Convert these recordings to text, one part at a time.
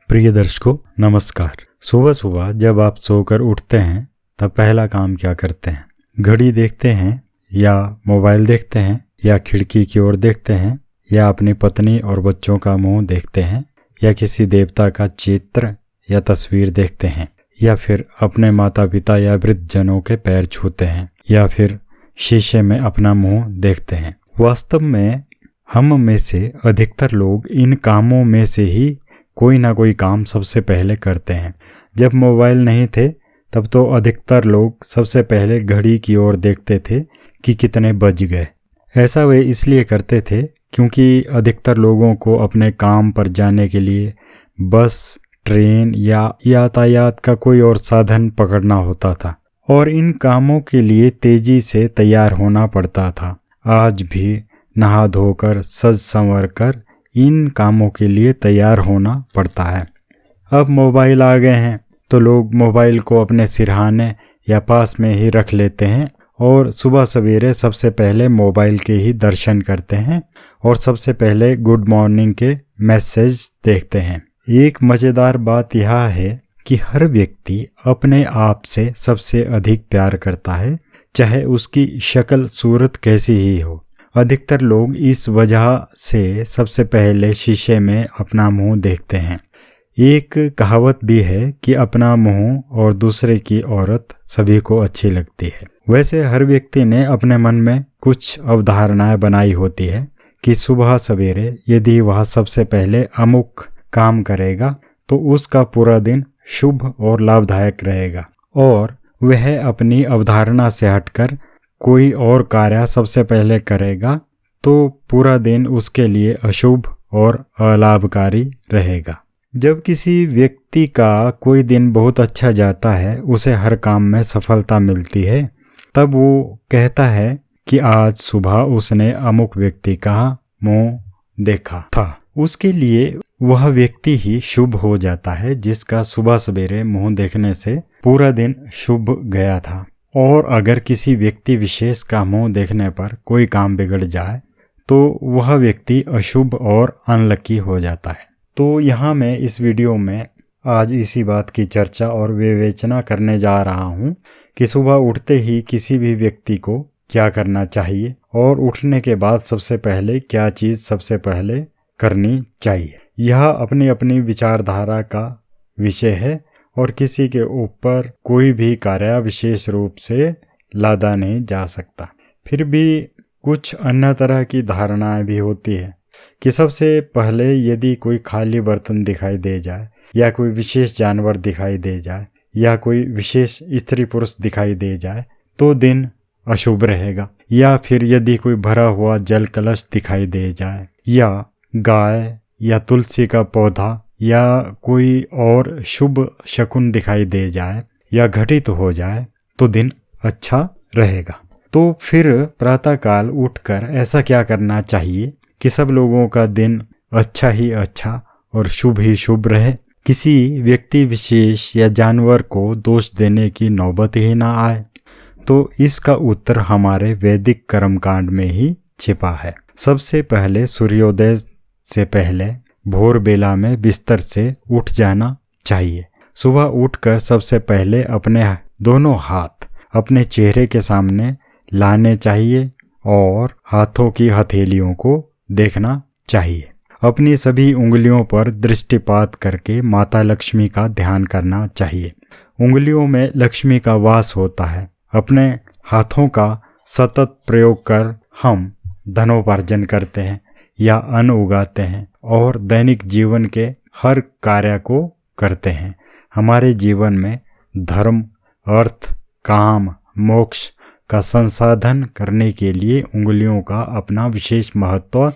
प्रिय दर्शकों नमस्कार। सुबह सुबह जब आप सोकर उठते हैं तब पहला काम क्या करते हैं? घड़ी देखते हैं या मोबाइल देखते हैं या खिड़की की ओर देखते हैं या अपनी पत्नी और बच्चों का मुंह देखते हैं या किसी देवता का चित्र या तस्वीर देखते हैं या फिर अपने माता पिता या वृद्ध जनों के पैर छूते हैं या फिर शीशे में अपना मुंह देखते हैं। वास्तव में हम में से अधिकतर लोग इन कामों में से ही कोई ना कोई काम सबसे पहले करते हैं। जब मोबाइल नहीं थे तब तो अधिकतर लोग सबसे पहले घड़ी की ओर देखते थे कि कितने बज गए। ऐसा वे इसलिए करते थे क्योंकि अधिकतर लोगों को अपने काम पर जाने के लिए बस, ट्रेन या यातायात का कोई और साधन पकड़ना होता था और इन कामों के लिए तेजी से तैयार होना पड़ता था। आज भी नहा धोकर सज संवर कर इन कामों के लिए तैयार होना पड़ता है। अब मोबाइल आ गए हैं तो लोग मोबाइल को अपने सिरहाने या पास में ही रख लेते हैं और सुबह सवेरे सबसे पहले मोबाइल के ही दर्शन करते हैं और सबसे पहले गुड मॉर्निंग के मैसेज देखते हैं। एक मज़ेदार बात यह है कि हर व्यक्ति अपने आप से सबसे अधिक प्यार करता है, चाहे उसकी शक्ल सूरत कैसी ही हो। अधिकतर लोग इस वजह से सबसे पहले शीशे में अपना मुंह देखते हैं। एक कहावत भी है कि अपना मुंह और दूसरे की औरत सभी को अच्छी लगती है। वैसे हर व्यक्ति ने अपने मन में कुछ अवधारणाएं बनाई होती है कि सुबह सवेरे यदि वह सबसे पहले अमुक काम करेगा तो उसका पूरा दिन शुभ और लाभदायक रहेगा, और वह अपनी अवधारणा से हटकर कोई और कार्य सबसे पहले करेगा तो पूरा दिन उसके लिए अशुभ और अलाभकारी रहेगा। जब किसी व्यक्ति का कोई दिन बहुत अच्छा जाता है, उसे हर काम में सफलता मिलती है, तब वो कहता है कि आज सुबह उसने अमुक व्यक्ति का मुंह देखा था। उसके लिए वह व्यक्ति ही शुभ हो जाता है जिसका सुबह सवेरे मुंह देखने से पूरा दिन शुभ गया था। और अगर किसी व्यक्ति विशेष का मुंह देखने पर कोई काम बिगड़ जाए तो वह व्यक्ति अशुभ और अनलकी हो जाता है। तो यहाँ मैं इस वीडियो में आज इसी बात की चर्चा और विवेचना करने जा रहा हूँ कि सुबह उठते ही किसी भी व्यक्ति को क्या करना चाहिए और उठने के बाद सबसे पहले क्या चीज़ सबसे पहले करनी चाहिए। यह अपनी अपनी विचारधारा का विषय है और किसी के ऊपर कोई भी कार्य विशेष रूप से लादा नहीं जा सकता। फिर भी कुछ अन्य तरह की धारणाएं भी होती है कि सबसे पहले यदि कोई खाली बर्तन दिखाई दे जाए या कोई विशेष जानवर दिखाई दे जाए या कोई विशेष स्त्री पुरुष दिखाई दे जाए तो दिन अशुभ रहेगा, या फिर यदि कोई भरा हुआ जल कलश दिखाई दे जाए या गाय या तुलसी का पौधा या कोई और शुभ शकुन दिखाई दे जाए या घटित हो जाए तो दिन अच्छा रहेगा। तो फिर प्रातःकाल उठकर ऐसा क्या करना चाहिए कि सब लोगों का दिन अच्छा ही अच्छा और शुभ ही शुभ रहे, किसी व्यक्ति विशेष या जानवर को दोष देने की नौबत ही ना आए? तो इसका उत्तर हमारे वैदिक कर्मकांड में ही छिपा है। सबसे पहले सूर्योदय से पहले भोर बेला में बिस्तर से उठ जाना चाहिए। सुबह उठकर सबसे पहले अपने दोनों हाथ अपने चेहरे के सामने लाने चाहिए और हाथों की हथेलियों को देखना चाहिए। अपनी सभी उंगलियों पर दृष्टिपात करके माता लक्ष्मी का ध्यान करना चाहिए। उंगलियों में लक्ष्मी का वास होता है। अपने हाथों का सतत प्रयोग कर हम धनोपार्जन करते हैं या अन्न उगाते हैं और दैनिक जीवन के हर कार्य को करते हैं। हमारे जीवन में धर्म, अर्थ, काम, मोक्ष का संसाधन करने के लिए उंगलियों का अपना विशेष महत्व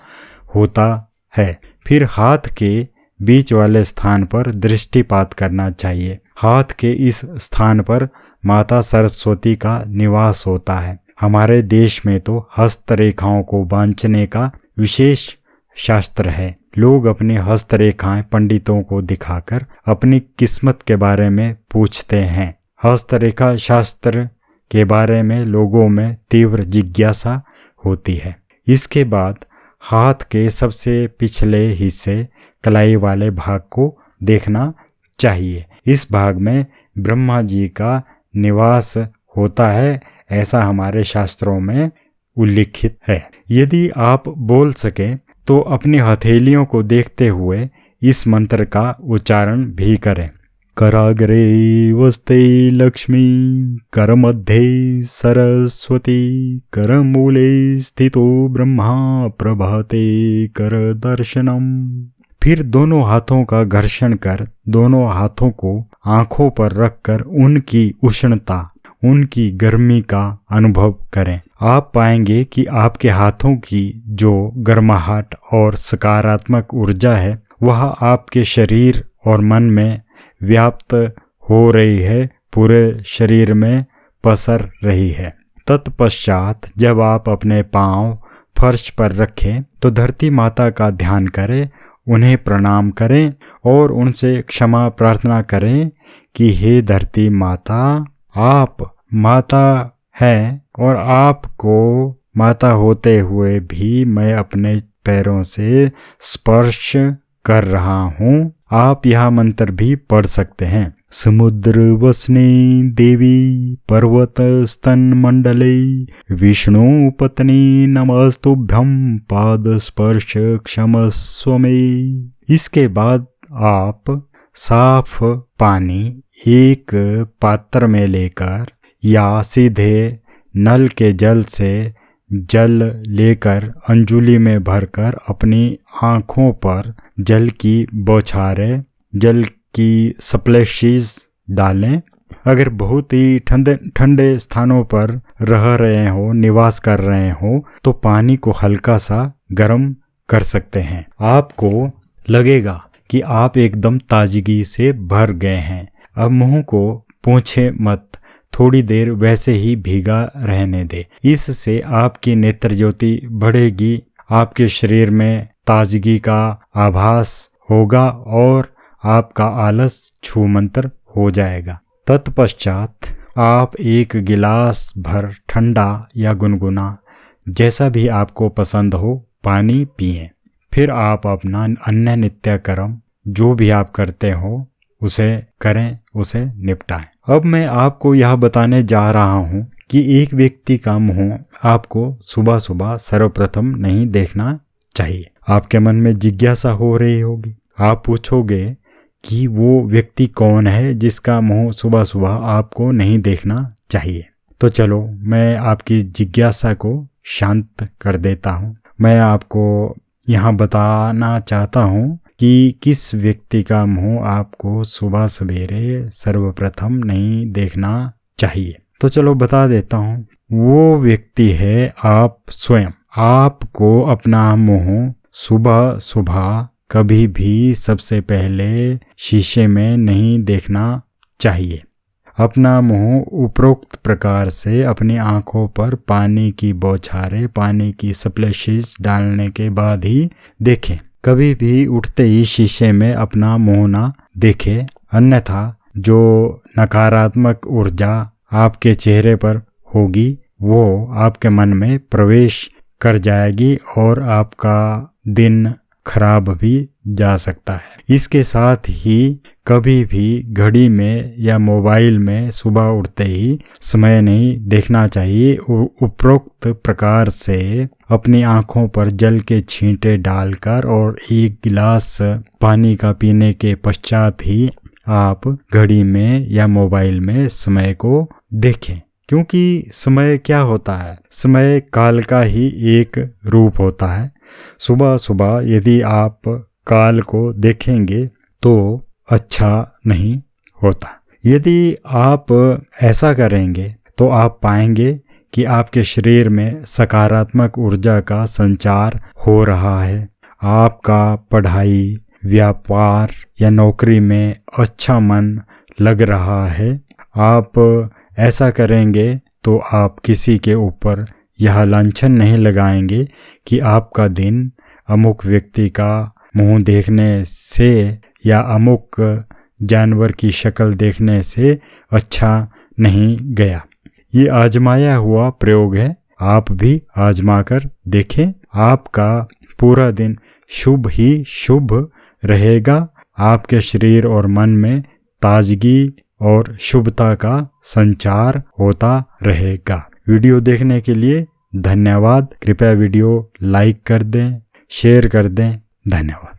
होता है। फिर हाथ के बीच वाले स्थान पर दृष्टिपात करना चाहिए। हाथ के इस स्थान पर माता सरस्वती का निवास होता है। हमारे देश में तो हस्तरेखाओं को बांचने का विशेष शास्त्र है। लोग अपनी हस्तरेखाएं पंडितों को दिखाकर अपनी किस्मत के बारे में पूछते हैं। हस्तरेखा शास्त्र के बारे में लोगों में तीव्र जिज्ञासा होती है। इसके बाद हाथ के सबसे पिछले हिस्से कलाई वाले भाग को देखना चाहिए। इस भाग में ब्रह्मा जी का निवास होता है, ऐसा हमारे शास्त्रों में उल्लिखित है। यदि आप बोल सकें तो अपनी हथेलियों को देखते हुए इस मंत्र का उच्चारण भी करें। कराग्रे वस्ते लक्ष्मी, कर मध्ये सरस्वती, कर मूले स्थितो ब्रह्मा, प्रभाते कर दर्शनम। फिर दोनों हाथों का घर्षण कर दोनों हाथों को आंखों पर रखकर उनकी उष्णता, उनकी गर्मी का अनुभव करें। आप पाएंगे कि आपके हाथों की जो गर्माहट और सकारात्मक ऊर्जा है वह आपके शरीर और मन में व्याप्त हो रही है, पूरे शरीर में पसर रही है। तत्पश्चात जब आप अपने पांव फर्श पर रखें तो धरती माता का ध्यान करें, उन्हें प्रणाम करें और उनसे क्षमा प्रार्थना करें कि हे धरती माता, आप माता हैं और आपको माता होते हुए भी मैं अपने पैरों से स्पर्श कर रहा हूँ। आप यह मंत्र भी पढ़ सकते हैं। समुद्र वसने देवी पर्वत स्तन मंडले, विष्णु पत्नी नमस्तुभ्यं पाद स्पर्श क्षमस्व मे। इसके बाद आप साफ पानी एक पात्र में लेकर या सीधे नल के जल से जल लेकर अंजुली में भरकर अपनी आँखों पर जल की बौछारें, जल की स्प्लैशेस डालें। अगर बहुत ही ठंडे स्थानों पर रह रहे हो, निवास कर रहे हो, तो पानी को हल्का सा गर्म कर सकते हैं। आपको लगेगा कि आप एकदम ताजगी से भर गए हैं। अब मुंह को पोंछे मत, थोड़ी देर वैसे ही भीगा रहने दे। इससे आपकी नेत्र ज्योति बढ़ेगी, आपके शरीर में ताजगी का आभास होगा और आपका आलस छूमंतर हो जाएगा। तत्पश्चात आप एक गिलास भर ठंडा या गुनगुना, जैसा भी आपको पसंद हो, पानी पिएं। फिर आप अपना अन्य नित्य कर्म जो भी आप करते हो उसे करें, उसे निपटाएं। अब मैं आपको यह बताने जा रहा हूँ कि एक व्यक्ति का मुंह आपको सुबह सुबह सर्वप्रथम नहीं देखना चाहिए। आपके मन में जिज्ञासा हो रही होगी, आप पूछोगे कि वो व्यक्ति कौन है जिसका मुंह सुबह सुबह आपको नहीं देखना चाहिए। तो चलो मैं आपकी जिज्ञासा को शांत कर देता हूँ। मैं आपको यहाँ बताना चाहता हूँ कि किस व्यक्ति का मुंह आपको सुबह सवेरे सर्वप्रथम नहीं देखना चाहिए। तो चलो बता देता हूँ, वो व्यक्ति है आप स्वयं। आपको अपना मुंह सुबह सुबह कभी भी सबसे पहले शीशे में नहीं देखना चाहिए। अपना मुंह उपरोक्त प्रकार से अपनी आंखों पर पानी की बौछारें, पानी की स्प्लैशेस डालने के बाद ही देखें। कभी भी उठते ही शीशे में अपना मुंह ना देखें, अन्यथा जो नकारात्मक ऊर्जा आपके चेहरे पर होगी वो आपके मन में प्रवेश कर जाएगी और आपका दिन खराब भी जा सकता है। इसके साथ ही कभी भी घड़ी में या मोबाइल में सुबह उठते ही समय नहीं देखना चाहिए। उपरोक्त प्रकार से अपनी आंखों पर जल के छींटे डालकर और एक गिलास पानी का पीने के पश्चात ही आप घड़ी में या मोबाइल में समय को देखें। क्योंकि समय क्या होता है, समय काल का ही एक रूप होता है। सुबह सुबह यदि आप काल को देखेंगे तो अच्छा नहीं होता। यदि आप ऐसा करेंगे तो आप पाएंगे कि आपके शरीर में सकारात्मक ऊर्जा का संचार हो रहा है। आपका पढ़ाई, व्यापार या नौकरी में अच्छा मन लग रहा है। आप ऐसा करेंगे तो आप किसी के ऊपर यह लांछन नहीं लगाएंगे कि आपका दिन अमुक व्यक्ति का मुंह देखने से या अमुक जानवर की शक्ल देखने से अच्छा नहीं गया। ये आजमाया हुआ प्रयोग है, आप भी आजमा कर देखें। आपका पूरा दिन शुभ ही शुभ रहेगा आपके शरीर और मन में ताजगी और शुभता का संचार होता रहेगा। वीडियो देखने के लिए धन्यवाद। कृपया वीडियो लाइक कर दें, शेयर कर दें। धन्यवाद।